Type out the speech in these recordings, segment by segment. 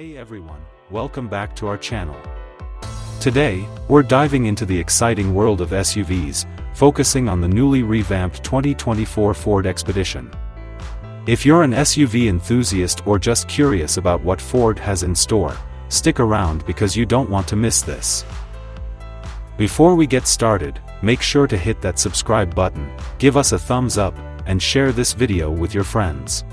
Hey everyone, welcome back to our channel. Today, we're diving into the exciting world of SUVs, focusing on the newly revamped 2024 Ford Expedition. If you're an SUV enthusiast or just curious about what Ford has in store, stick around because you don't want to miss this. Before we get started, make sure to hit that subscribe button, give us a thumbs up, and share this video with your friends.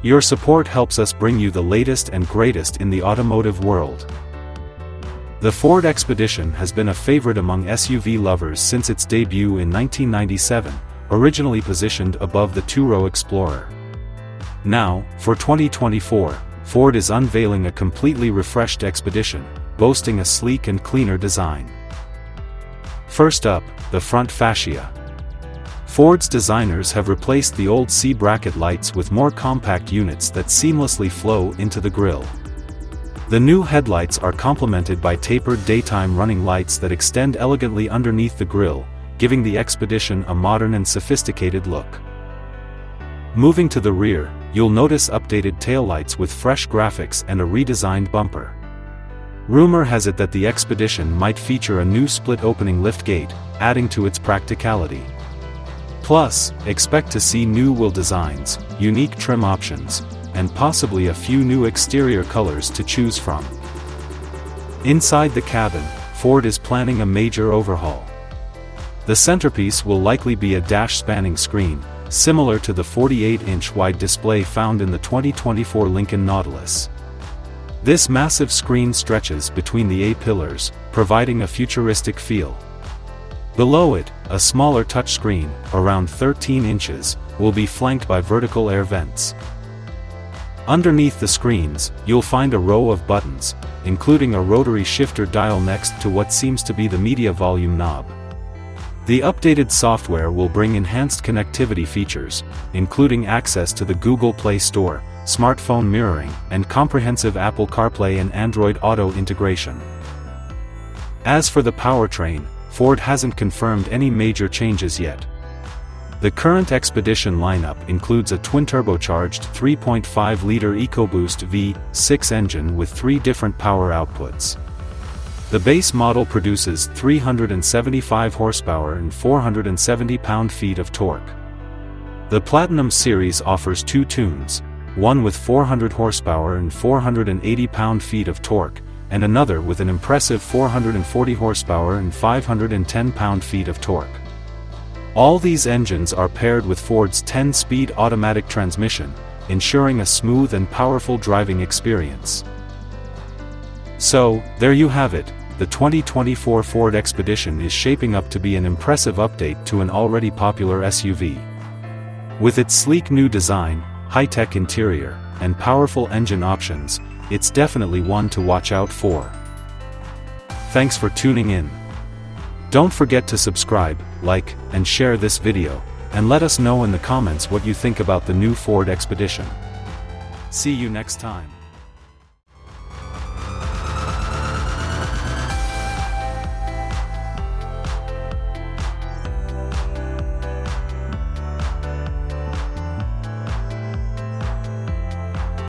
Your support helps us bring you the latest and greatest in the automotive world. The Ford Expedition has been a favorite among SUV lovers since its debut in 1997, originally positioned above the two-row Explorer. Now, for 2024, Ford is unveiling a completely refreshed Expedition, boasting a sleek and cleaner design. First up, the front fascia. Ford's designers have replaced the old C-bracket lights with more compact units that seamlessly flow into the grille. The new headlights are complemented by tapered daytime running lights that extend elegantly underneath the grille, giving the Expedition a modern and sophisticated look. Moving to the rear, you'll notice updated taillights with fresh graphics and a redesigned bumper. Rumor has it that the Expedition might feature a new split-opening liftgate, adding to its practicality. Plus, expect to see new wheel designs, unique trim options, and possibly a few new exterior colors to choose from. Inside the cabin, Ford is planning a major overhaul. The centerpiece will likely be a dash-spanning screen, similar to the 48-inch wide display found in the 2024 Lincoln Nautilus. This massive screen stretches between the A-pillars, providing a futuristic feel. Below it, a smaller touchscreen, around 13 inches, will be flanked by vertical air vents. Underneath the screens, you'll find a row of buttons, including a rotary shifter dial next to what seems to be the media volume knob. The updated software will bring enhanced connectivity features, including access to the Google Play Store, smartphone mirroring, and comprehensive Apple CarPlay and Android Auto integration. As for the powertrain, Ford hasn't confirmed any major changes yet. The current Expedition lineup includes a twin-turbocharged 3.5-liter EcoBoost V6 engine with 3 different power outputs. The base model produces 375 horsepower and 470 pound-feet of torque. The Platinum series offers 2 tunes, one with 400 horsepower and 480 pound-feet of torque, and another with an impressive 440 horsepower and 510 pound-feet of torque. All these engines are paired with Ford's 10-speed automatic transmission, ensuring a smooth and powerful driving experience. So, there you have it, the 2024 Ford Expedition is shaping up to be an impressive update to an already popular SUV. With its sleek new design, high-tech interior, and powerful engine options, it's definitely one to watch out for. Thanks for tuning in. Don't forget to subscribe, like, and share this video, and let us know in the comments what you think about the new Ford Expedition. See you next time.